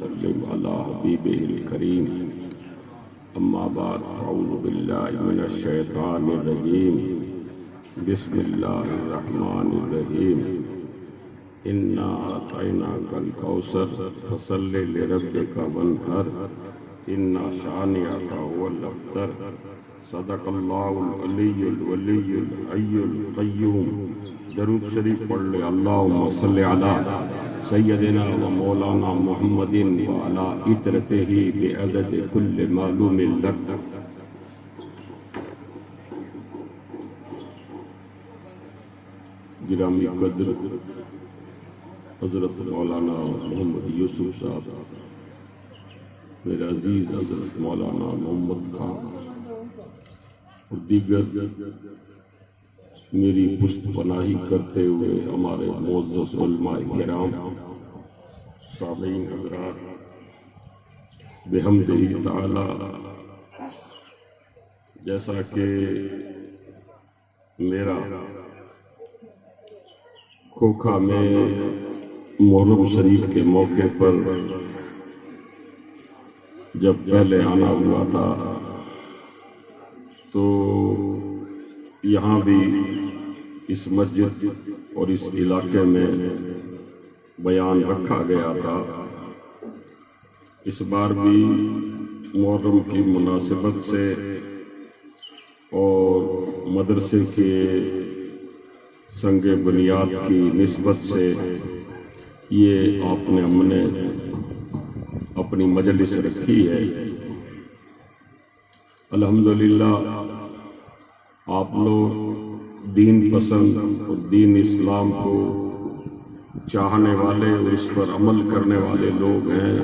وسلم على حبيبه الكريم أما بعد أعوذ بالله من الشيطان الرجيم بسم الله الرحمن الرحيم إنا أعطيناك الكوثر فصل لربك وانحر إن شانئك هو الأبتر صدق اللہ العلی الولی الحی القیوم۔ درود شریف پڑھ لے۔ اللہم صلی علی سیدنا و مولانا محمد وعلی اطرتہ بعدد کل معلوم لک۔ گرامی قدر حضرت مولانا محمد یوسف صاحب، میرے عزیز حضرت مولانا محمد خان اور دیگر میری پشت پناہی کرتے ہوئے ہمارے معزز علماء کرام، سامعین حضرات، بحمدہ تعالی، جیسا کہ میرا کھوکھا میں محرم شریف کے موقع پر جب پہلے آنا ہوا تھا تو یہاں بھی اس مسجد اور اس علاقے میں بیان رکھا گیا تھا۔ اس بار بھی محرم کی مناسبت سے اور مدرسے کے سنگ بنیاد کی نسبت سے یہ آپ نے ہم نے اپنی مجلس رکھی ہے۔ الحمدللہ آپ لوگ دین پسند اور دین اسلام کو چاہنے والے اور اس پر عمل کرنے والے لوگ ہیں،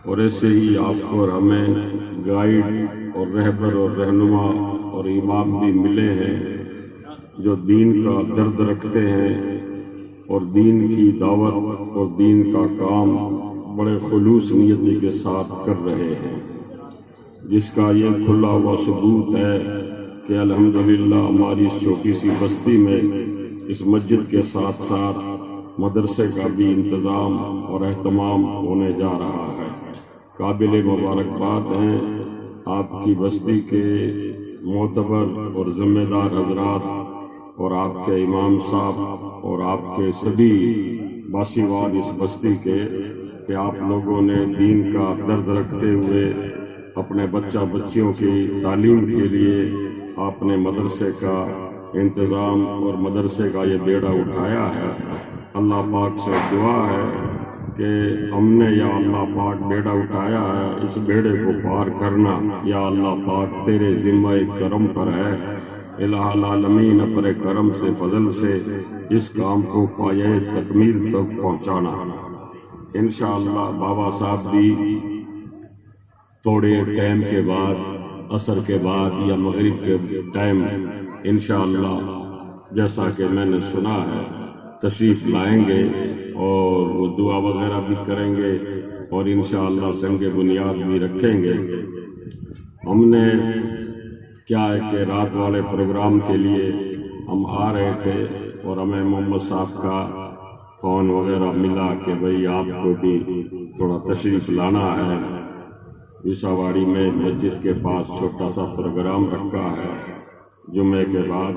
اور ایسے ہی آپ کو اور ہمیں گائیڈ اور رہبر اور رہنما اور امام بھی ملے ہیں جو دین کا درد رکھتے ہیں اور دین کی دعوت اور دین کا کام بڑے خلوص نیتی کے ساتھ کر رہے ہیں، جس کا یہ کھلا ہوا ثبوت ہے کہ الحمدللہ ہماری اس چھوٹی سی بستی میں اس مسجد کے ساتھ ساتھ مدرسے کا بھی انتظام اور اہتمام ہونے جا رہا ہے۔ قابل مبارکباد ہیں آپ کی بستی کے معتبر اور ذمہ دار حضرات اور آپ کے امام صاحب اور آپ کے سبھی باسیواد اس بستی کے، کہ آپ لوگوں نے دین کا درد رکھتے ہوئے اپنے بچہ بچیوں کی تعلیم کے لیے آپ نے مدرسے کا انتظام اور مدرسے کا یہ بیڑا اٹھایا ہے۔ اللہ پاک سے دعا ہے کہ ہم نے یا اللہ پاک بیڑا اٹھایا ہے، اس بیڑے کو پار کرنا یا اللہ پاک تیرے ذمہ کرم پر ہے۔ الہ العالمین اپنے کرم سے فضل سے اس کام کو پایہ تکمیل تک پہنچانا۔ انشاءاللہ بابا صاحب بھی تھوڑے ٹائم کے بعد، عصر کے بعد یا مغرب کے ٹائم انشاءاللہ، جیسا کہ میں نے سنا ہے، تشریف لائیں گے اور وہ دعا وغیرہ بھی کریں گے اور انشاءاللہ سنگ بنیاد بھی رکھیں گے۔ ہم نے کیا ہے کہ رات والے پروگرام کے لیے ہم آ رہے تھے اور ہمیں محمد صاحب کا فون وغیرہ ملا کہ بھئی آپ کو بھی تھوڑا تشریف لانا ہے۔ ویساواڑی میں مسجد کے پاس چھوٹا سا پروگرام رکھا ہے جمعے کے بعد،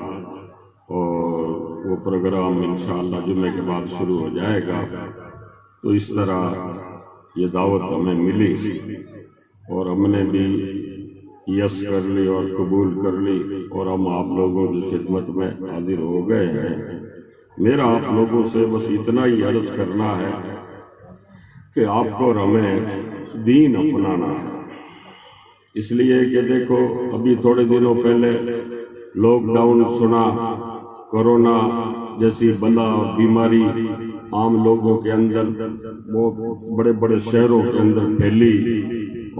اور وہ پروگرام انشاءاللہ جمعے کے بعد شروع ہو جائے گا۔ تو اس طرح یہ دعوت ہمیں ملی اور ہم نے بھی یس کر لی اور قبول کر لی، اور ہم آپ لوگوں کی خدمت میں حاضر ہو گئے ہیں۔ میرا آپ لوگوں سے بس اتنا ہی عرض کرنا ہے کہ آپ کو اور ہمیں دین اپنانا ہے، اس لیے کہ دیکھو ابھی تھوڑے دنوں پہلے لاک ڈاؤن سنا، کرونا جیسی بلا اور بیماری عام لوگوں کے اندر، بہت بڑے بڑے شہروں کے اندر پھیلی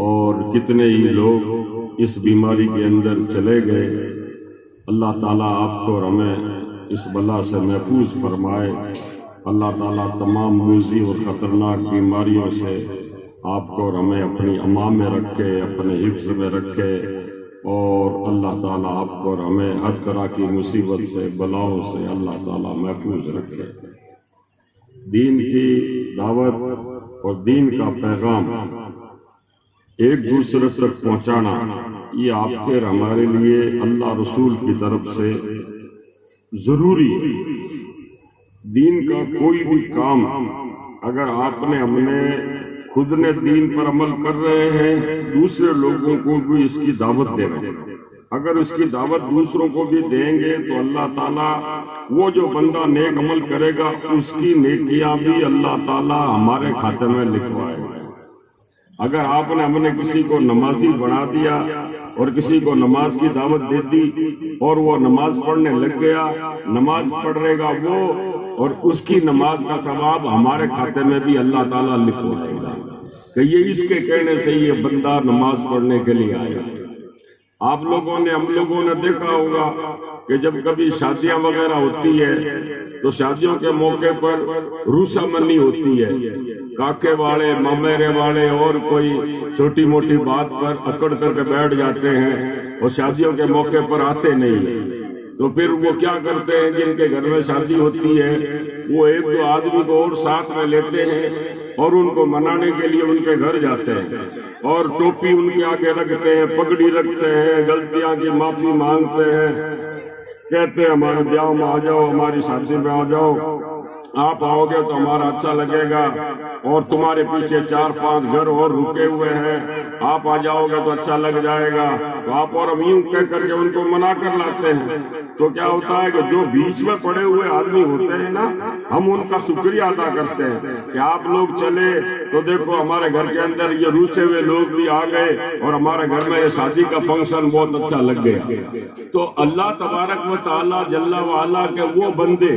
اور کتنے ہی لوگ اس بیماری کے اندر چلے گئے۔ اللہ تعالیٰ آپ کو اور ہمیں اس بلا سے محفوظ فرمائے۔ اللہ تعالیٰ تمام موذی اور خطرناک بیماریوں سے آپ کو اور ہمیں اپنی امان میں رکھے، اپنے حفظ میں رکھے، اور اللہ تعالیٰ آپ کو اور ہمیں ہر طرح کی مصیبت سے، بلاؤں سے اللہ تعالیٰ محفوظ رکھے۔ دین کی دعوت اور دین کا پیغام ایک دوسرے تک پہنچانا، یہ آپ کے اور ہمارے لیے اللہ رسول کی طرف سے ضروری ہے۔ دین کا کوئی بھی کام اگر آپ نے ہم نے خود نے دین پر عمل کر رہے ہیں، دوسرے لوگوں کو بھی اس کی دعوت دے رہے ہیں۔ اگر اس کی دعوت دوسروں کو بھی دیں گے تو اللہ تعالیٰ وہ جو بندہ نیک عمل کرے گا اس کی نیکیاں بھی اللہ تعالیٰ ہمارے کھاتے میں لکھوائے گا۔ اگر آپ نے ہم نے کسی کو نمازی بنا دیا اور کسی کو نماز کی دعوت دے دی اور وہ نماز پڑھنے لگ گیا، نماز پڑھے گا وہ، اور اس کی نماز کا ثواب ہمارے کھاتے میں بھی اللہ تعالیٰ لکھوائے گا کہ یہ اس کے کہنے سے یہ بندہ نماز پڑھنے کے لیے آیا۔ آپ لوگوں نے ہم لوگوں نے دیکھا ہوگا کہ جب کبھی شادیاں وغیرہ ہوتی ہے تو شادیوں کے موقع پر روسا منی ہوتی ہے، کاکے والے مامیرے والے اور کوئی چھوٹی موٹی بات پر اکڑ کر کے بیٹھ جاتے ہیں اور شادیوں کے موقع پر آتے نہیں۔ تو پھر وہ کیا کرتے ہیں، جن کے گھر میں شادی ہوتی ہے وہ ایک دو آدمی کو اور ساتھ میں لیتے ہیں اور ان کو منانے کے لیے ان کے گھر جاتے ہیں اور ٹوپی ان کے آگے رکھتے ہیں، پگڑی رکھتے ہیں، غلطیاں کی معافی مانگتے ہیں، کہتے ہیں ہمارے بیاہ میں آ جاؤ، ہماری شادی میں آ جاؤ، آپ آؤ گے تو ہمارا اچھا لگے گا، اور تمہارے پیچھے 4-5 گھر اور رکے ہوئے ہیں، آپ آ جاؤ گے تو اچھا لگ جائے گا۔ تو آپ اور ہم یوں کہہ کر کے ان کو منا کر لاتے ہیں۔ تو کیا ہوتا ہے کہ جو بیچ میں پڑے ہوئے آدمی ہوتے ہیں نا، ہم ان کا شکریہ ادا کرتے ہیں کہ آپ لوگ چلے تو دیکھو ہمارے گھر کے اندر یہ روسے ہوئے لوگ بھی آ گئے اور ہمارے گھر میں یہ شادی کا فنکشن بہت اچھا لگ گیا۔ تو اللہ تبارک و تعالیٰ جل وعلا کے وہ بندے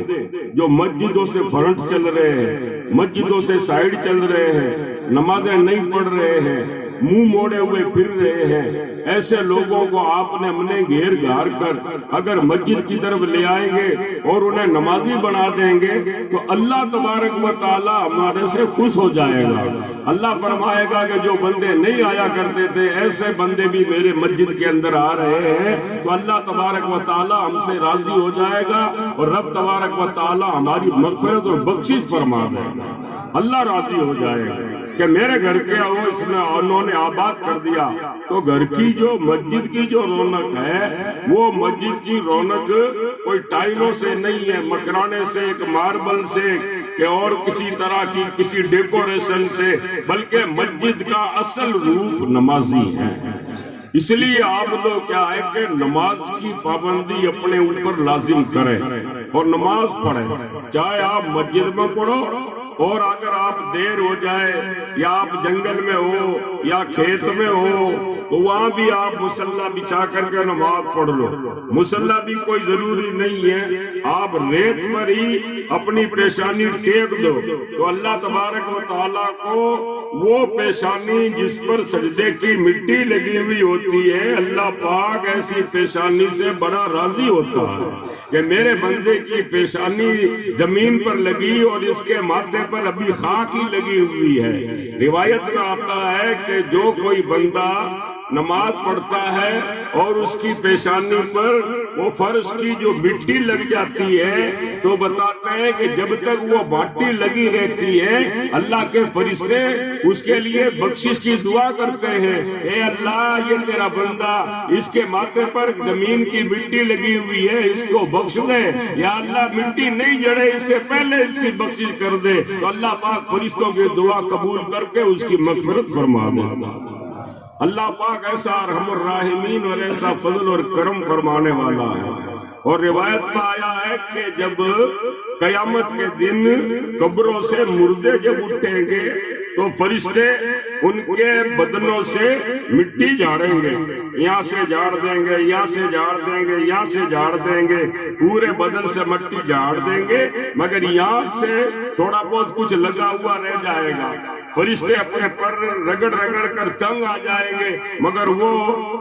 جو مسجدوں سے فرنٹ چل رہے ہیں، مسجدوں سے سائیڈ چل رہے ہیں، نمازیں نہیں پڑھ رہے ہیں، منہ موڑے ہوئے پھر رہے ہیں، ایسے لوگوں کو آپ نے ہم نے گھیر گھار کر اگر مسجد کی طرف لے آئیں گے اور انہیں نمازی بنا دیں گے تو اللہ تبارک و تعالیٰ ہمارے سے خوش ہو جائے گا۔ اللہ فرمائے گا کہ جو بندے نہیں آیا کرتے تھے ایسے بندے بھی میرے مسجد کے اندر آ رہے ہیں، تو اللہ تبارک و تعالیٰ ہم سے راضی ہو جائے گا اور رب تبارک و تعالیٰ ہماری مغفرت اور بخشش فرما دے گا۔ اللہ راضی ہو جائے گا کہ میرے گھر کے وہ اس میں انہوں نے آباد کر دیا۔ تو گھر کی جو مسجد کی جو رونق ہے وہ مسجد کی رونق کوئی ٹائلوں سے نہیں ہے، مکرانے سے، ایک ماربل سے کہ اور کسی طرح کی کسی ڈیکوریشن سے، بلکہ مسجد کا اصل روپ نمازی ہے۔ اس لیے آپ لوگ کیا ہے کہ نماز کی پابندی اپنے اوپر لازم کریں اور نماز پڑھیں، چاہے آپ مسجد میں پڑھو اور اگر آپ دیر ہو جائے یا آپ جنگل میں ہو یا کھیت میں ہو تو وہاں بھی آپ مصلی بچھا کر کے نماز پڑھ لو۔ مصلی بھی کوئی ضروری نہیں ہے، آپ ریت پر ہی اپنی پیشانی ٹیک دو تو اللہ تبارک و تعالیٰ کو وہ پیشانی جس پر سجدے کی مٹی لگی ہوئی ہوتی ہے، اللہ پاک ایسی پیشانی سے بڑا راضی ہوتا ہے کہ میرے بندے کی پیشانی زمین پر لگی اور اس کے ماتھے پر ابھی خاک ہی لگی ہوئی ہے۔ روایت میں آتا ہے کہ جو کوئی بندہ نماز پڑھتا ہے اور اس کی پیشانی پر وہ فرش کی جو مٹی لگ جاتی ہے تو بتاتے ہیں کہ جب تک وہ مٹی لگی رہتی ہے اللہ کے فرشتے اس کے لیے بخشش کی دعا کرتے ہیں، اے اللہ یہ تیرا بندہ اس کے ماتھے پر زمین کی مٹی لگی ہوئی ہے، اس کو بخش دے، یا اللہ مٹی نہیں جڑے اس سے پہلے اس کی بخشش کر دے۔ تو اللہ پاک فرشتوں کی دعا قبول کر کے اس کی مغفرت فرما دیتا ہے۔ اللہ پاک ایسا ارحم الراحمین اور ایسا فضل اور کرم فرمانے والا ہے۔ اور روایت میں آیا ہے کہ جب قیامت کے دن قبروں سے مردے جب اٹھیں گے تو فرشتے ان کے بدنوں سے مٹی جھاڑیں گے، یہاں سے جھاڑ دیں گے، یہاں سے جھاڑ دیں گے، یہاں سے جھاڑ دیں گے، پورے بدن سے مٹی جھاڑ دیں گے، مگر یہاں سے تھوڑا بہت کچھ لگا ہوا رہ جائے گا۔ فرشتے اپنے پر رگڑ رگڑ کر تنگ آ جائیں گے مگر وہ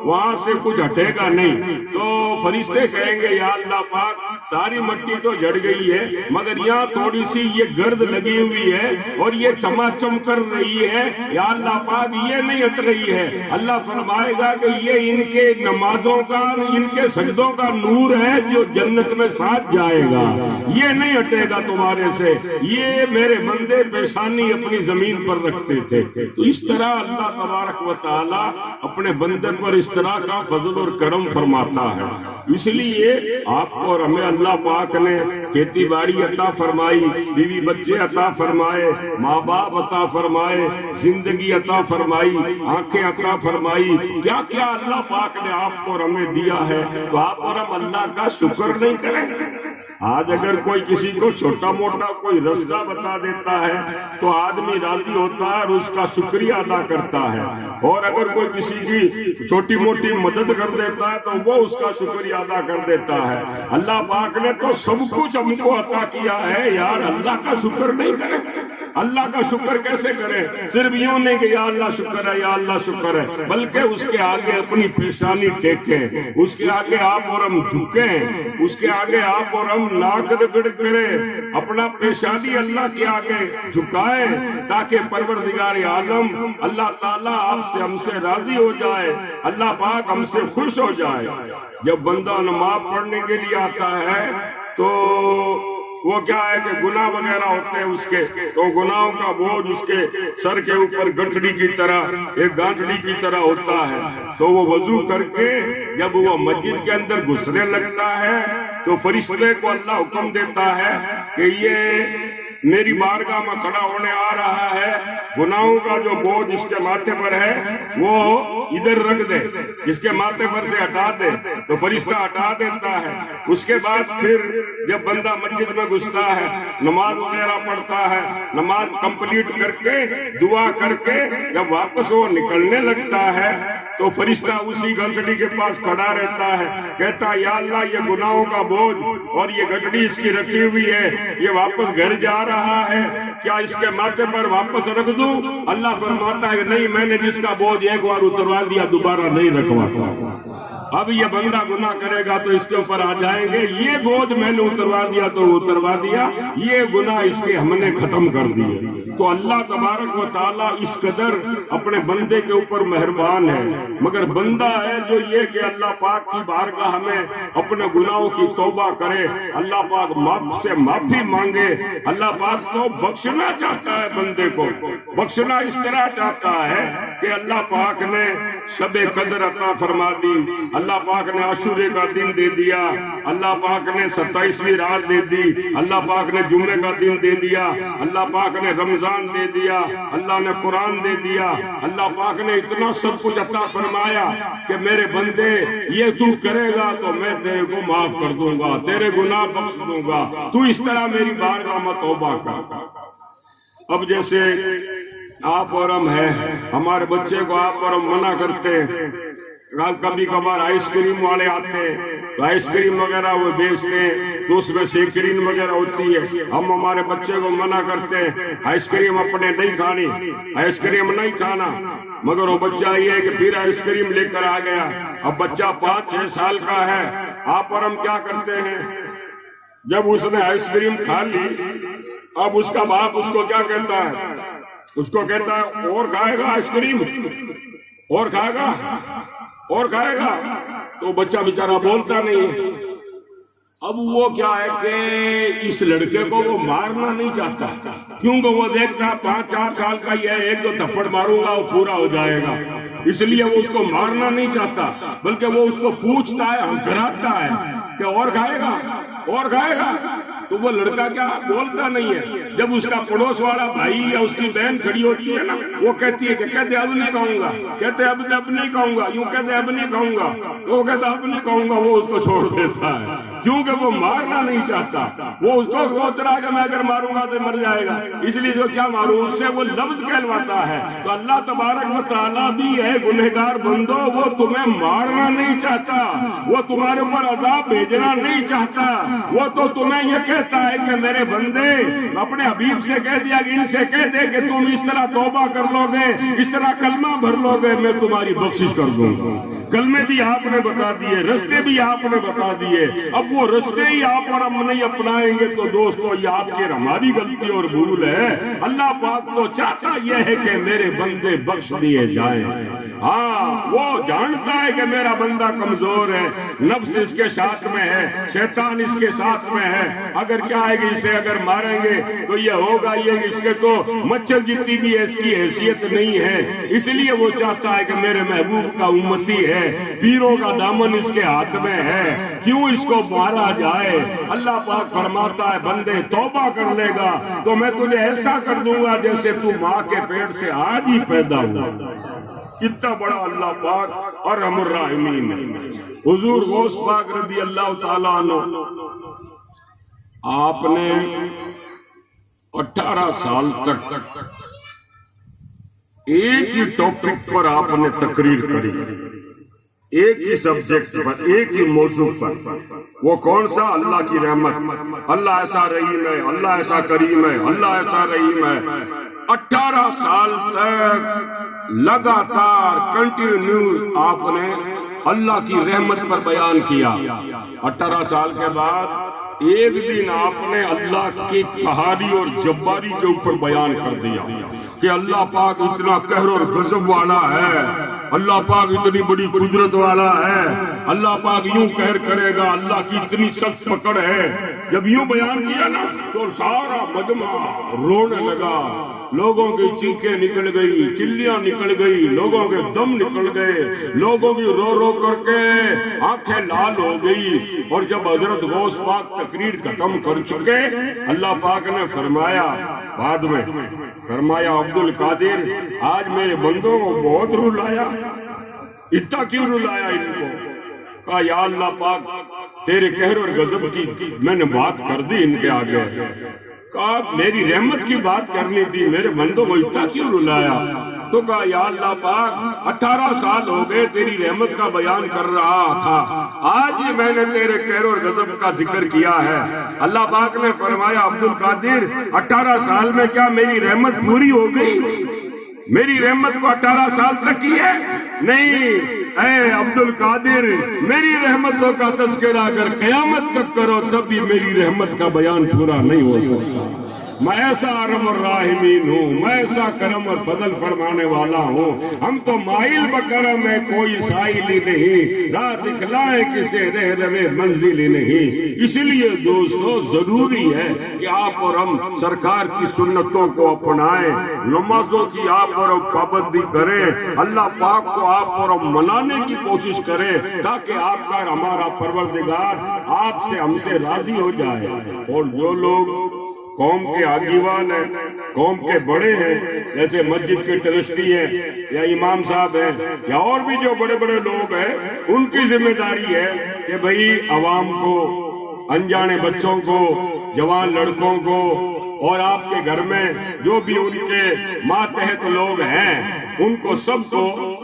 وہاں سے کچھ ہٹے گا نہیں۔ تو فرشتے کہیں گے یا اللہ پاک ساری مٹی تو جڑ گئی ہے مگر یہاں تھوڑی سی یہ گرد لگی ہوئی ہے اور یہ چماچم کر رہی ہے، یا اللہ پاک یہ نہیں ہٹ رہی ہے۔ اللہ فرمائے گا کہ یہ ان کے نمازوں کا، ان کے سجدوں کا نور ہے جو جنت میں ساتھ جائے گا، یہ نہیں ہٹے گا تمہارے سے۔ یہ میرے بندے پیشانی اپنی زمین پر پر رکھتے تھے. تو اس طرح اللہ تبارک و تعالی اپنے بندے پر اس طرح کا فضل اور کرم فرماتا ہے. اس لیے آپ کو اور ہمیں اللہ پاک نے کھیتی باڑی عطا فرمائی، بیوی بچے عطا فرمائے، ماں باپ عطا فرمائے، زندگی عطا فرمائی، آنکھیں عطا فرمائی، کیا کیا اللہ پاک نے آپ کو اور ہمیں دیا ہے. تو آپ اور ہم اللہ کا شکر نہیں کریں. آج اگر کوئی کسی کو چھوٹا موٹا کوئی رستہ بتا دیتا ہے تو آدمی راضی ہوتا ہے اور اس کا شکریہ ادا کرتا ہے، اور اگر کوئی کسی کی چھوٹی موٹی مدد کر دیتا ہے تو وہ اس کا شکریہ ادا کر دیتا ہے. اللہ پاک نے تو سب کچھ ہم کو عطا کیا ہے یار، اللہ کا شکر نہیں کریں. اللہ کا شکر کیسے کریں؟ صرف یوں نہیں کہ یا اللہ شکر ہے، یا اللہ شکر ہے، بلکہ اس کے آگے اپنی پیشانی ٹیکیں، اس کے آگے آپ اور ہم جھکیں، اس کے آگے آپ اور ہم ناک رگڑ کریں، اپنا پیشانی اللہ کے آگے جھکائیں تاکہ پروردگار عالم اللہ تعالیٰ آپ سے ہم سے راضی ہو جائے، اللہ پاک ہم سے خوش ہو جائے. جب بندہ نماز پڑھنے کے لیے آتا ہے تو وہ کیا ہے کہ گناہ وغیرہ ہوتے ہیں اس کے، تو گناہوں کا بوجھ اس کے سر کے اوپر گٹھڑی کی طرح، ایک گانٹڑی کی طرح ہوتا ہے. تو وہ وضو کر کے جب وہ مسجد کے اندر گھسنے لگتا ہے تو فرشتے کو اللہ حکم دیتا ہے کہ یہ میری بارگاہ میں کھڑا ہونے آ رہا ہے، گناہوں کا جو بوجھ اس کے ماتھے پر ہے وہ ادھر رکھ دے، اس کے ماتھے پر سے ہٹا دے. تو فرشتہ ہٹا دیتا ہے. اس کے بعد پھر جب بندہ مسجد میں گھستا ہے، نماز وغیرہ پڑھتا ہے، نماز کمپلیٹ کر کے دعا کر کے جب واپس وہ نکلنے لگتا ہے تو فرشتہ اسی گھنٹڑی کے پاس کھڑا رہتا ہے، کہتا ہے یا اللہ یہ گناہوں کا بوجھ اور یہ گھنٹڑی اس کی رکھی ہوئی ہے، یہ واپس گھر جا رہا ہے، کیا اس کے ماتھے پر واپس رکھ دوں؟ اللہ فرماتا ہے نہیں، میں نے جس کا بوجھ ایک بار اتروا دیا دوبارہ نہیں رکھواتا. اب یہ بندہ گناہ کرے گا تو اس کے اوپر آ جائیں گے، یہ بوجھ میں نے اتروا دیا تو اتروا دیا، یہ گناہ اس کے ہم نے ختم کر دیے. تو اللہ تبارک و تعالیٰ اس قدر اپنے بندے کے اوپر مہربان ہے. مگر بندہ ہے جو یہ کہ اللہ پاک کی بارگاہ میں اپنے گناہوں کی توبہ کرے، اللہ پاک معاف سے معافی مانگے. اللہ پاک تو بخشنا چاہتا ہے، بندے کو بخشنا اس طرح چاہتا ہے کہ اللہ پاک نے شب قدر عطا فرما دی، اللہ پاک نے عاشورے کا دن دے دیا، اللہ پاک نے 27ویں رات دے دی، اللہ پاک نے جمعے کا دن دے دیا، اللہ پاک نے رمضان دے دیا، اللہ نے قرآن دے دیا. اللہ پاک نے اتنا سب کچھ عطا فرمایا کہ میرے بندے یہ تو کرے گا تو میں تیرے کو معاف کر دوں گا، تیرے گناہ بخش دوں گا، تو اس طرح میری بارگاہ میں توبہ کر. اب جیسے آپ اور ہم ہیں، ہمارے بچے کو آپ اور ہم منع کرتے ہیں، کبھی کبھار آئس کریم والے آتے ہیں تو آئس کریم وغیرہ وہ بیچتے ہیں تو اس میں سیکرین وغیرہ ہوتی ہے، ہم ہمارے بچے کو منع کرتے ہیں آئس کریم اپنے نہیں کھانی، آئس کریم نہیں کھانا. مگر وہ بچہ یہ ہے کہ پھر آئس کریم لے کر آ گیا. اب بچہ 5-6 سال کا ہے، آپ اور ہم کیا کرتے ہیں؟ جب اس نے آئس کریم کھا لی، اب اس کا باپ اس کو کیا کہتا ہے؟ اس کو کہتا ہے اور کھائے گا آئس کریم، اور کھائے گا، اور کھائے گا. تو بچہ بیچارہ بولتا نہیں ہے. اب وہ کیا ہے کہ اس لڑکے کو وہ مارنا نہیں چاہتا، کیونکہ وہ دیکھتا ہے 5-4 سال کا یہ ہے، ایک دو تھپڑ ماروں گا وہ پورا ہو جائے گا، اس لیے وہ اس کو مارنا نہیں چاہتا، بلکہ وہ اس کو پوچھتا ہے، ہنکراتا ہے کہ اور کھائے گا، اور کھائے گا. تو وہ لڑکا کیا بولتا نہیں ہے. جب اس کا پڑوس والا بھائی یا اس کی بہن کھڑی ہوتی ہے نا، وہ کہتی ہے کہ کہتے اب نہیں کہوں گا، کہتے اب نہیں کہوں گا، یوں کہتے اب نہیں کہوں گا، تو وہ کہتا اب نہیں کہوں گا، وہ اس کو چھوڑ دیتا ہے کیونکہ وہ مارنا نہیں چاہتا. وہ اس کو سوچ رہا ہے کہ میں اگر ماروں گا تو مر جائے گا، اس لیے جو کیا ماروں، اس سے وہ لفظ کہلواتا ہے. تو اللہ تبارک و تعالیٰ بھی ہے گنہگار بندو، وہ تمہیں مارنا نہیں چاہتا، وہ تمہارے اوپر عذاب بھیجنا نہیں چاہتا، وہ تو تمہیں یہ کہتا ہے کہ میرے بندے، اپنے حبیب سے کہہ دیا کہ ان سے کہہ دے کہ تم اس طرح توبہ کر لو گے، اس طرح کلمہ بھر لو گے، میں تمہاری بخشش کر دوں گا. کلمے بھی آپ نے بتا دیے، رستے بھی آپ نے بتا دیے. اب اب وہ رستے ہی آپ اور ہم نہیں اپنائیں گے تو دوستو یہ آپ کی ہماری غلطی اور بھول ہے۔ اللہ پاک تو چاہتا یہ ہے کہ میرے بندے بخش دیے جائیں۔ ہاں وہ جانتا ہے کہ میرا بندہ کمزور ہے، نفس اس کے ساتھ میں ہے، شیطان اس کے ساتھ میں ہے، اگر کیا ہے کہ اسے اگر ماریں گے تو یہ ہوگا یہ اس کے تو مچھر جتنی بھی اس کی حیثیت نہیں ہے، اس لیے وہ چاہتا ہے کہ میرے محبوب کا امتی ہے، پیروں کا دامن اس کے ہاتھ میں ہے، کیوں اس کو مارا جائے۔ اللہ پاک فرماتا ہے بندے توبہ کر لے گا تو میں تجھے ایسا کر دوں گا جیسے تو ماں کے پیٹ سے آج ہی پیدا ہوا۔ اتنا بڑا اللہ پاک ارحم الراحمین ہے۔ حضور غوث پاک رضی اللہ تعالیٰ عنہ آپ نے 18 سال تک ایک ہی ٹاپک پر آپ نے تقریر کری، ایک ہی سبجیکٹ پر، ایک ہی موضوع پر۔ وہ کون سا؟ اللہ کی رحمت، اللہ ایسا رحیم ہے، اللہ ایسا کریم ہے، اللہ ایسا رحیم ہے۔ 18 سال تک لگاتار کنٹینیو آپ نے اللہ کی رحمت پر بیان کیا۔ 18 سال کے بعد ایک دن آپ نے اللہ کی قہاری اور جباری کے اوپر بیان کر دیا کہ اللہ پاک اتنا قہر اور غضب والا ہے، اللہ پاک اتنی بڑی قدرت والا ہے، اللہ پاک یوں قہر کرے گا، اللہ کی اتنی سخت پکڑ ہے۔ جب یوں بیان کیا نا تو سارا مجمع رونے لگا، لوگوں کی چیخیں نکل گئی، چلیاں نکل گئی، لوگوں کے دم نکل گئے، لوگوں کی رو رو کر کے آنکھیں لال ہو گئی۔ اور جب حضرت غوث پاک تقریر ختم کر چکے، اللہ پاک نے فرمایا بعد میں فرمایا عبد القادر آج میرے بندوں کو بہت رلایا، اتنا کیوں رلایا ان کو؟ کہا یا اللہ پاک تیرے قہر اور غضب کی میں نے بات کر دی ان کے آگے، کہا میری رحمت کی بات کرنی تھی، میرے بندوں کو اتنا کیوں رلایا؟ تو کہا یا اللہ پاک 18 سال ہو گئے تیری رحمت کا بیان کر رہا تھا، آج ہی میں نے تیرے قہر اور غضب کا ذکر کیا ہے۔ اللہ پاک نے فرمایا عبد القادر 18 سال میں کیا میری رحمت پوری ہو گئی؟ میری رحمت کو 18 سال تک کی ہے؟ نہیں، اے عبد القادر میری رحمتوں کا تذکرہ اگر قیامت تک کرو تب بھی میری رحمت کا بیان پورا نہیں ہو سکتا۔ میں ایسا ارحم الراحمین ہوں، میں ایسا کرم اور فضل فرمانے والا ہوں، ہم تو مائل بکرم ہے کوئی سائل ہی نہیں، راہ دکھلائے کسے رہ روے منزل ہی نہیں۔ اس لیے دوستو ضروری ہے کہ آپ اور ہم سرکار کی سنتوں کو اپنائیں، نمازوں کی آپ اور ہم پابندی کریں، اللہ پاک کو آپ اور ہم منانے کی کوشش کریں تاکہ آپ کا ہمارا پروردگار آپ سے ہم سے راضی ہو جائے۔ اور جو لوگ قوم کے آگیوان ہیں، قوم کے بڑے ہیں، جیسے مسجد کے ٹرسٹی ہیں یا امام صاحب ہیں یا اور بھی جو بڑے بڑے لوگ ہیں، ان کی ذمہ داری ہے کہ بھئی عوام کو، انجانے بچوں کو، جوان لڑکوں کو اور آپ کے گھر میں جو بھی ان کے ماتحت لوگ ہیں ان کو سب کو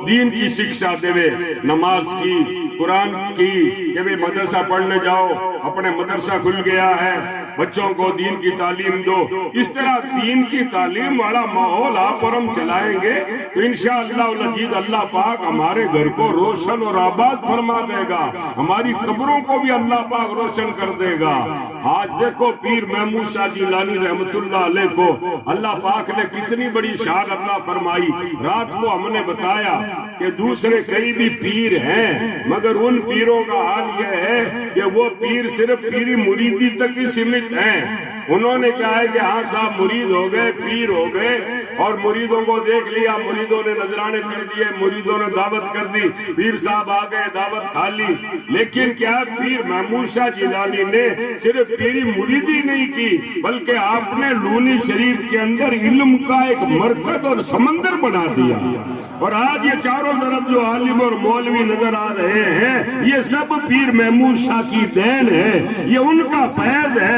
دین کی شکشا دے، نماز کی، قرآن کی، کہ بھئی مدرسہ پڑھنے جاؤ، اپنے مدرسہ کھل گیا ہے، بچوں کو دین کی تعلیم دو۔ اس طرح دین کی تعلیم والا ماحول آپ اور ہم چلائیں گے تو انشاءاللہ العزیز اللہ پاک ہمارے گھر کو روشن اور آباد فرما دے گا، ہماری قبروں کو بھی اللہ پاک روشن کر دے گا۔ آج دیکھو پیر محمود شاہ جیلانی رحمت اللہ علیہ کو اللہ پاک نے کتنی بڑی شان عطا فرمائی۔ رات کو ہم نے بتایا کہ دوسرے کئی بھی پیر ہیں مگر ان پیروں کا حال یہ ہے کہ وہ پیر صرف پیری مریدی تک ہی سمت ہیں۔ انہوں نے کیا ہے کہ ہاں صاحب مرید ہو گئے، پیر ہو گئے، اور مریدوں کو دیکھ لیا، مریدوں نے نذرانے کر دیے، مریدوں نے دعوت کر دی، پیر صاحب آ گئے، دعوت کھا لی۔ لیکن کیا پیر محمود شاہ جیلانی نے صرف پیری مریدی نہیں کی بلکہ آپ نے لونی شریف کے اندر علم کا ایک مرکز اور سمندر بنا دیا۔ اور آج یہ چاروں طرف جو عالم اور مولوی نظر آ رہے ہیں یہ سب پیر محمود شاہ کی دین ہے، یہ ان کا فیض ہے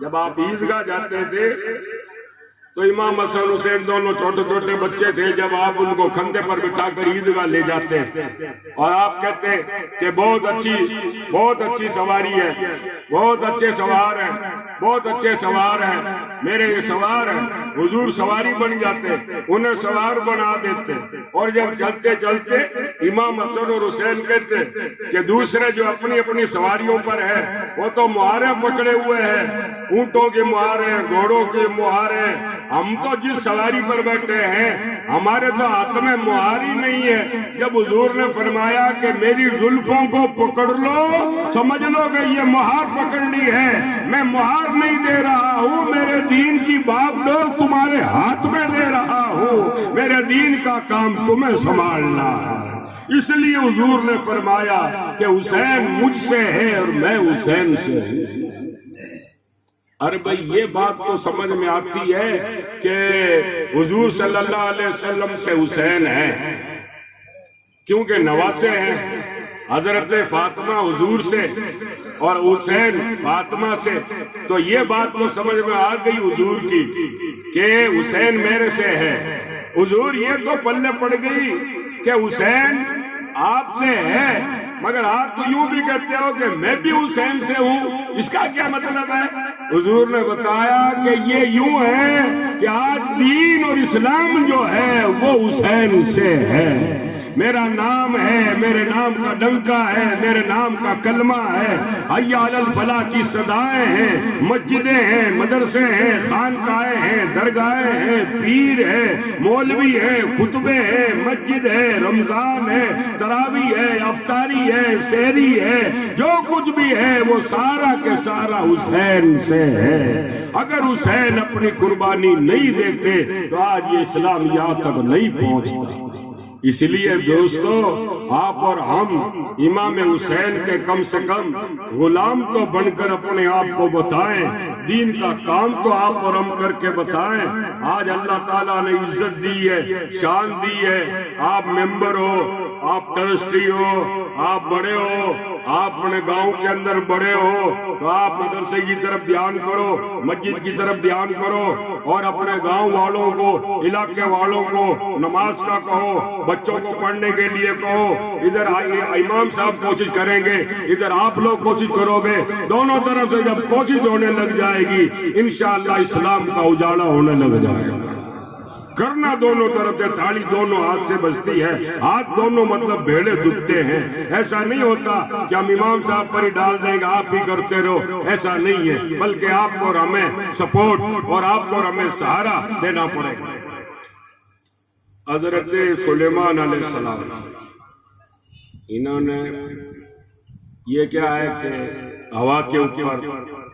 جب آپ عیدگاہ جاتے تھے تو امام حسن حسین دونوں چھوٹے چھوٹے بچے تھے، جب آپ ان کو کندھے پر بٹھا کر عیدگاہ لے جاتے اور آپ کہتے کہ بہت اچھی سواری ہے، بہت اچھے سوار ہیں، بہت اچھے سوار ہیں، میرے یہ سوار ہیں، حضور سواری بن جاتے، انہیں سوار بنا دیتے، اور جب چلتے چلتے امام حسن اور حسین کہتے کہ دوسرے جو اپنی اپنی سواریوں پر ہے وہ تو مہاریں پکڑے ہوئے ہیں، اونٹوں کے مہارے، گھوڑوں کے مہارے، ہم تو جس سواری پر بیٹھے ہیں ہمارے تو ہاتھ میں مہار ہی نہیں ہے۔ جب حضور نے فرمایا کہ میری زلفوں کو پکڑ لو، سمجھ لو کہ یہ مہار پکڑنی ہے، میں مہار نہیں دے رہا ہوں، میرے دین کی باغ ڈور تمہارے ہاتھ میں دے رہا ہوں، میرے دین کا کام تمہیں سنبھالنا ہے۔ اس لیے حضور نے فرمایا کہ حسین مجھ سے ہے اور میں حسین سے ہوں۔ ارے بھائی یہ بات تو سمجھ میں آتی ہے کہ حضور صلی اللہ علیہ وسلم سے حسین ہے کیونکہ نواسے ہیں، حضرت فاطمہ حضور سے اور حسین فاطمہ سے، تو یہ بات تو سمجھ میں آ گئی حضور کی کہ حسین میرے سے ہے۔ حضور یہ تو پلے پڑ گئی کہ حسین آپ سے ہے، مگر آپ تو یوں بھی کہتے ہو کہ میں بھی حسین سے ہوں، اس کا کیا مطلب ہے؟ حضور نے بتایا کہ یہ یوں ہے کہ آج دین اور اسلام جو ہے وہ حسین سے ہے، میرا نام ہے، میرے نام کا ڈنکا ہے، میرے نام کا کلمہ ہے، حی علی الفلاح کی صدائیں ہیں، مسجدیں ہیں، مدرسے ہیں، خانقاہیں ہیں، درگاہیں ہیں، پیر ہے، مولوی ہے، خطبے ہیں، مسجد ہے، رمضان ہے، تراویح ہے، افطاری ہے، سحری ہے، جو کچھ بھی ہے وہ سارا کے سارا حسین سے ہے۔ اگر حسین اپنی قربانی نہیں دیتے تو آج یہ اسلام یہاں تک نہیں پہنچتا۔ اس لیے دوستو آپ اور ہم امام حسین کے کم سے کم غلام تو بن کر اپنے آپ کو بتائیں، دین کا کام تو آپ اور ہم کر کے بتائیں۔ آج اللہ تعالیٰ نے عزت دی ہے، شان دی ہے، آپ ممبر ہو، آپ ٹرسٹی ہو، آپ بڑے ہو، آپ اپنے گاؤں کے اندر بڑے ہو تو آپ مدرسے کی طرف دھیان کرو، مسجد کی طرف دھیان کرو، اور اپنے گاؤں والوں کو، علاقے والوں کو نماز کا کہو، بچوں کو پڑھنے کے لیے کہو، ادھر امام صاحب کوشش کریں گے، ادھر آپ لوگ کوشش کرو گے، دونوں طرف سے جب کوشش ہونے لگ جائے گی انشاءاللہ اسلام کا اجالا ہونے لگ جائے گا۔ کرنا دونوں طرف سے، تھالی دونوں ہاتھ سے بجتی ہے، ہاتھ دونوں مطلب بھیڑے دکھتے ہیں۔ ایسا نہیں ہوتا کہ ہم امام صاحب پر ہی ڈال دیں گے آپ ہی کرتے رہو، ایسا نہیں ہے، بلکہ آپ کو اور ہمیں سپورٹ اور آپ کو اور ہمیں سہارا دینا پڑے گا۔ حضرت سلیمان علیہ السلام انہوں نے یہ کیا ہے کہ ہوا کے اوپر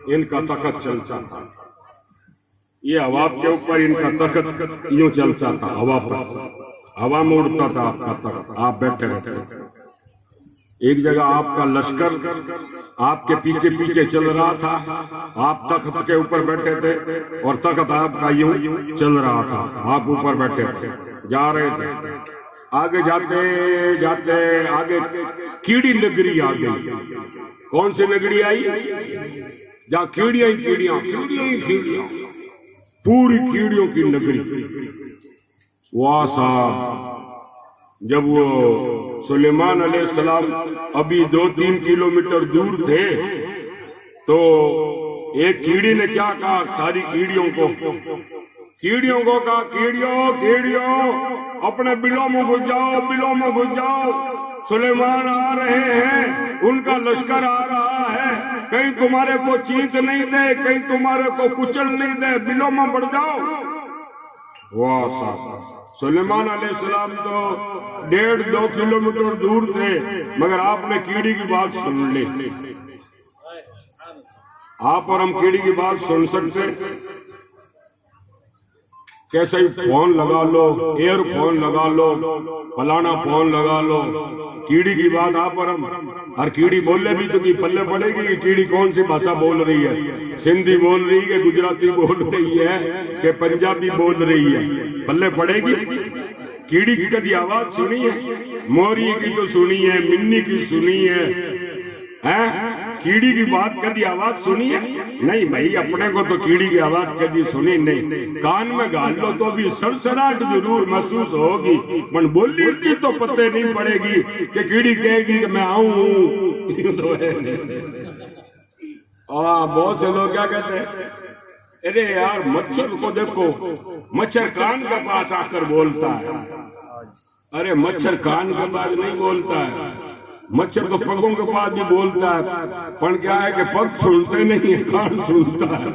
ان کا تخت چلتا تھا، یہ ہوا کے اوپر ان کا تخت یوں چلتا تھا، ہوا پر، ہوا میں اڑتا تھا آپ کا تخت، آپ بیٹھے رہتے تھے۔ ایک جگہ آپ کا لشکر آپ کے پیچھے پیچھے چل رہا تھا، آپ تخت کے اوپر بیٹھے تھے اور تخت آپ کا یوں چل رہا تھا، آپ اوپر بیٹھے تھے، جا رہے تھے۔ آگے جاتے جاتے آگے کیڑی نگری آ گئی۔ کون سی نگری آئی؟ جہاں کیڑیاں ہی کیڑیاں، کیڑیاں ہی کیڑیاں، پوری کیڑیوں کی نگری۔ واہ صاحب، جب وہ سلیمان علیہ السلام ابھی 2-3 کلومیٹر دور تھے تو ایک کیڑی نے کیا کہا ساری کیڑیوں کو کہا، کیڑیوں اپنے بلوں میں گھس جاؤ، بلوں میں گھس جاؤ، سلیمان آ رہے ہیں، ان کا لشکر آ رہا ہے، کہیں تمہارے کو چینت نہیں دے، کہیں تمہارے کو کچل نہیں دے، بلوں میں بڑھ جاؤ۔ واہ صاحب، سلیمان علیہ السلام تو 1.5-2 کلومیٹر دور تھے، مگر آپ نے کیڑی کی بات سن لی۔ آپ اور ہم کیڑی کی بات سن سکتے؟ کیسے ہی فون لگا لو، ایئر فون لگا لو، فلانا فون لگا لو، کیڑی کی بات آپ اور ہم، ہر کیڑی بولے بھی تو کی پلے پڑے گی کہ کیڑی کون سی بھاشا بول رہی ہے، سندھی بول رہی ہے کہ گجراتی بول رہی ہے کہ پنجابی بول رہی ہے، پلے پڑے گی؟ کیڑی کی کدی آواز سنی ہے؟ موری کی تو سنی ہے، منی کی سنی ہے، کیڑی کی بات کدی آواز سنی ہے؟ نہیں بھائی، اپنے کو تو کیڑی کی آواز کدی سنی نہیں. کان میں گال لو تو بھی سرسراہٹ ضرور محسوس ہوگی، پر بولی کی تو پتہ نہیں پڑے گی کہ کیڑی کہے گی کہ میں آؤں ہوں. تو ہے بہت سے لوگ کیا کہتے ہیں، ارے یار مچھر کو دیکھو، مچھر کان کے پاس آ کر بولتا ہے. ارے مچھر کان کے پاس نہیں بولتا ہے، مچھر تو پگوں کے پاس بھی بولتا ہے، پر کیا ہے کہ پگ سنتے نہیں ہے، کان سنتا ہے.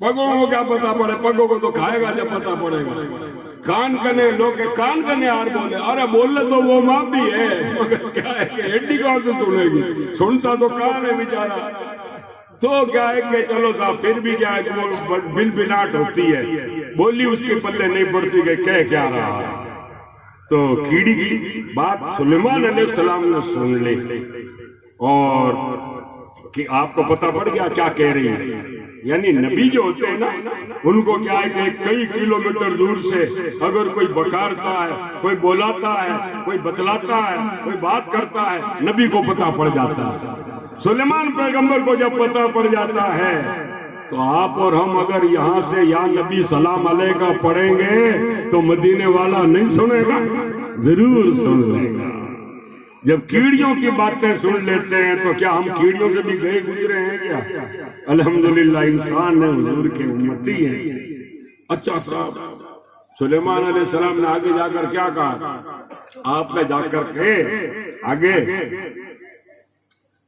پگوں کو کیا پتا پڑے، پگوں کو تو کھائے گا جب پتا پڑے گا. کان کنے لوگ کان کنے یار بولے، ارے بولے تو وہ ماں بھی ہے، مگر کیا ہے کہ ہڈی کون سے سنے گی، سنتا تو کان ہے بیچارہ. تو کیا ہے کہ چلو صاحب پھر بھی کیا ہے کہ وہ بل بلاٹ ہوتی ہے، بولی اس کے پلے نہیں پڑتی کہ کہہ کیا رہا ہے. تو کیڑی کی بات سلیمان علیہ السلام نے سن لی اور کہ آپ کو پتا پڑ گیا کیا کہہ رہی ہے. یعنی نبی جو ہوتے ہیں نا، ان کو کیا ہے کہ کئی کلومیٹر دور سے اگر کوئی بکارتا ہے، کوئی بولاتا ہے، کوئی بتلاتا ہے، کوئی بات کرتا ہے، نبی کو پتا پڑ جاتا ہے. سلیمان پیغمبر کو جب پتا پڑ جاتا ہے تو آپ اور ہم اگر یہاں سے یا نبی سلام علیکہ پڑھیں گے تو مدینے والا نہیں سنے گا، ضرور سن لے گا. جب کیڑیوں کی باتیں سن لیتے ہیں تو کیا ہم کیڑیوں سے بھی گئے گزرے ہیں کیا؟ الحمدللہ انسان ہے، حضور کے امتی ہیں. اچھا صاحب، سلیمان علیہ السلام نے آگے جا کر کیا کہا؟ آپ نے جا کر کے آگے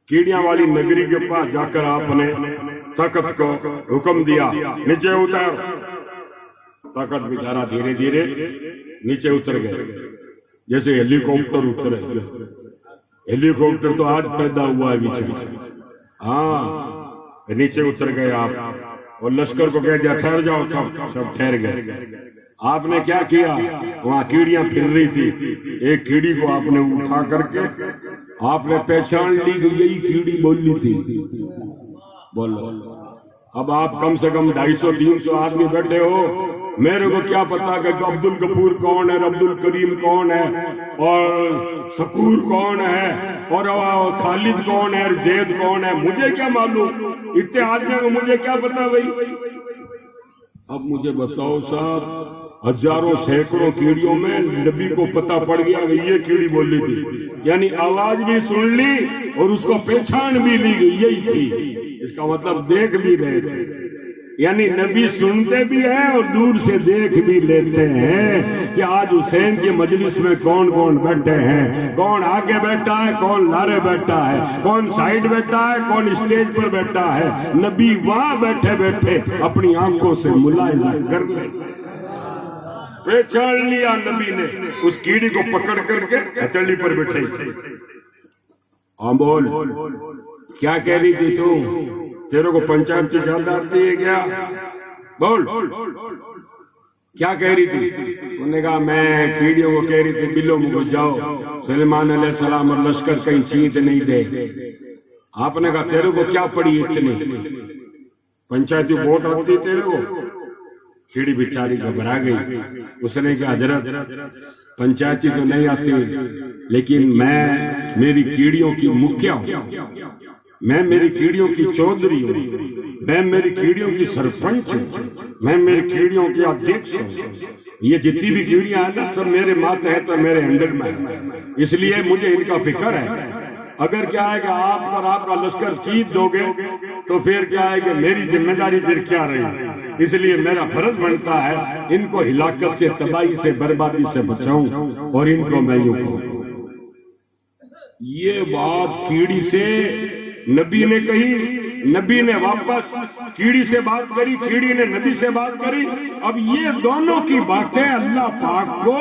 کیڑیاں والی نگری کے پاس جا کر آپ نے طاقت کو حکم دیا، نیچے اتر. طاقت بیچارہ دھیرے دھیرے نیچے اتر گئے، جیسے ہیلی کاپٹر اترے. ہیلی کاپٹر تو آج پیدا ہوا ہے بیچارہ. ہاں نیچے اتر گئے آپ اور لشکر کو کہہ دیا ٹھہر جاؤ. سب ٹھہر گئے. آپ نے کیا کیا؟ وہاں کیڑیاں پھر رہی تھی، ایک کیڑی کو آپ نے اٹھا کر کے آپ نے پہچان لی کہ یہی کیڑی بولی تھی. بولو اب آپ کم سے کم 250-300 آدمی بیٹھے ہو، میرے کو کیا پتا کہ عبد الغفور کون ہے، عبد الکریم کون ہے، اور شکور کون ہے، اور خالد کون ہے، اور زید کون ہے، مجھے کیا معلوم؟ اتنے آدمیوں کو مجھے کیا پتا بھائی؟ اب مجھے بتاؤ صاحب، ہزاروں سینکڑوں کیڑیوں میں نبی کو پتا پڑ گیا کہ یہ کیڑی بولی تھی. یعنی آواز بھی سن لی اور اس کو پہچان بھی لی گئی یہی تھی. اس کا مطلب دیکھ بھی رہے تھے. یعنی نبی سنتے بھی ہیں اور دور سے دیکھ بھی لیتے ہیں کہ آج حسین کی مجلس میں کون کون بیٹھے ہیں، کون آگے بیٹھا ہے، کون لارے بیٹھا ہے، کون سائیڈ بیٹھا ہے، کون اسٹیج پر بیٹھا ہے. نبی وہاں بیٹھے بیٹھے اپنی آنکھوں سے ملاحظہ کر لے. پہچان لیا نبی نے، اس کیڑی کو پکڑ کر کے ہتھیلی پر بٹھائی. ہاں بول، کیا کہہ رہی تھی تو؟ تیرے کو پنچایت کی زیادہ آتی ہے کیا؟ بول کیا کہہ رہی تھی؟ انہوں نے کہا میں کیڑیوں کو کہہ رہی تھی بلو مجھے جاؤ، سلیمان علیہ السلام اور لشکر کہیں چینت نہیں دے. آپ نے کہا تیرے کو کیا پڑی اتنی، پنچایتی بہت آتی تیرے کو. کیڑی بیچاری گھبرا گئی. اس نے کہا حضرت پنچایتی تو نہیں آتی، لیکن میں میری کیڑیوں کی مکھیا ہوں، میں میری کیڑیوں کی چودھری ہوں، میں میری کیڑیوں کی سرپنچ ہوں، میں میری کیڑیوں کی ادھیکش ہوں. یہ جتنی بھی کیڑیاں ہیں نا سب میرے ماتحت اور میرے ہینڈل میں ہیں، اس لیے مجھے ان کا فکر ہے. اگر کیا ہے کہ آپ اور آپ کا لشکر چیت دو گے تو پھر کیا ہے کہ میری ذمہ داری پھر کیا رہی. اس لیے میرا فرض بنتا ہے ان کو ہلاکت سے، تباہی سے، بربادی سے بچاؤں اور ان کو میں یوں کہوں. یہ بات کیڑی سے نبی نے کہی، نبی نے واپس کیڑی سے بات کری، کیڑی نے نبی سے بات کری. اب یہ دونوں کی باتیں اللہ پاک کو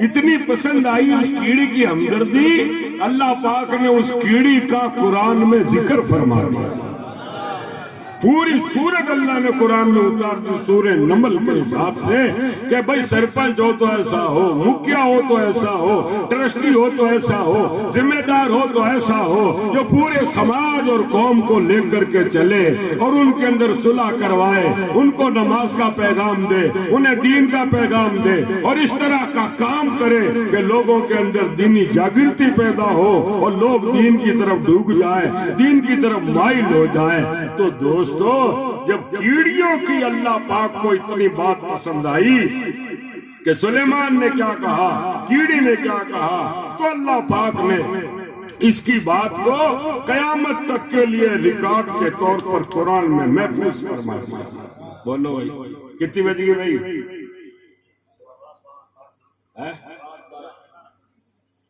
اتنی پسند آئی، اس کیڑی کی ہمدردی، اللہ پاک نے اس کیڑی کا قرآن میں ذکر فرما دیا. پوری سورت اللہ نے قرآن میں اتار دی سورہ نمل کے حساب سے کہ بھئی سرپنچ ہو تو ایسا ہو، مکھیا ہو تو ایسا ہو، ٹرسٹی ہو تو ایسا ہو، ذمہ دار ہو تو ایسا ہو، جو پورے سماج اور قوم کو لے کر کے چلے اور ان کے اندر صلح کروائے، ان کو نماز کا پیغام دے، انہیں دین کا پیغام دے، اور اس طرح کا کام کرے کہ لوگوں کے اندر دینی جاگرتی پیدا ہو اور لوگ دین کی طرف ڈوب جائے، دین کی طرف مائل ہو جائے۔ تو دوستو، جب کیڑیوں کی اللہ پاک کو اتنی بات پسند آئی کہ سلیمان نے کیا کہا، کیڑی نے کیا کہا، تو اللہ پاک نے اس کی بات کو قیامت تک کے لیے ریکارڈ کے طور پر قرآن میں محفوظ فرمایا۔ بولو بھائی، کتنی بج گئی بھائی؟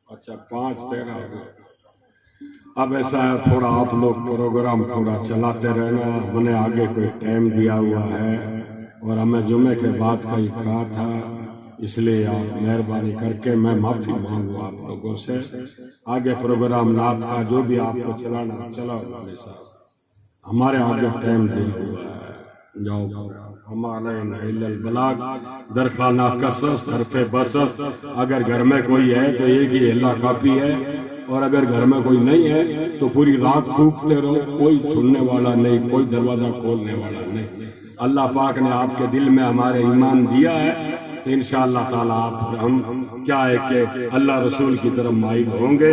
اچھا 5:13۔ اب ایسا ہے، تھوڑا آپ لوگ پروگرام تھوڑا چلاتے رہنا، ہم نے آگے کوئی ٹائم دیا ہوا ہے اور ہمیں جمعے کے بعد کا ہی کہا تھا، اس لیے آپ مہربانی کر کے میں معافی مانگوں آپ لوگوں سے۔ آگے پروگرام نعت کا جو بھی آپ کو چلانا چلاؤ، ہمارے آگے ٹائم دیا ہوا ہے، جاؤ۔ ہمارے البلاغ درخانہ قصص حرف بسس، اگر گھر میں کوئی ہے تو ایک ہی اللہ کافی ہے، اور اگر گھر میں کوئی نہیں ہے تو پوری رات پھونکتے رہو، کوئی سننے والا نہیں، کوئی دروازہ کھولنے والا نہیں۔ اللہ پاک نے آپ کے دل میں ہمارے ایمان دیا ہے تو انشاءاللہ تعالیٰ آپ ہم کیا ہے کہ اللہ رسول کی طرف مائل ہوں گے۔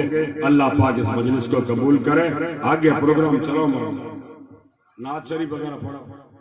اللہ پاک اس مجلس کو قبول کرے۔ آگے پروگرام چلو، نعت شریف وغیرہ پڑھو۔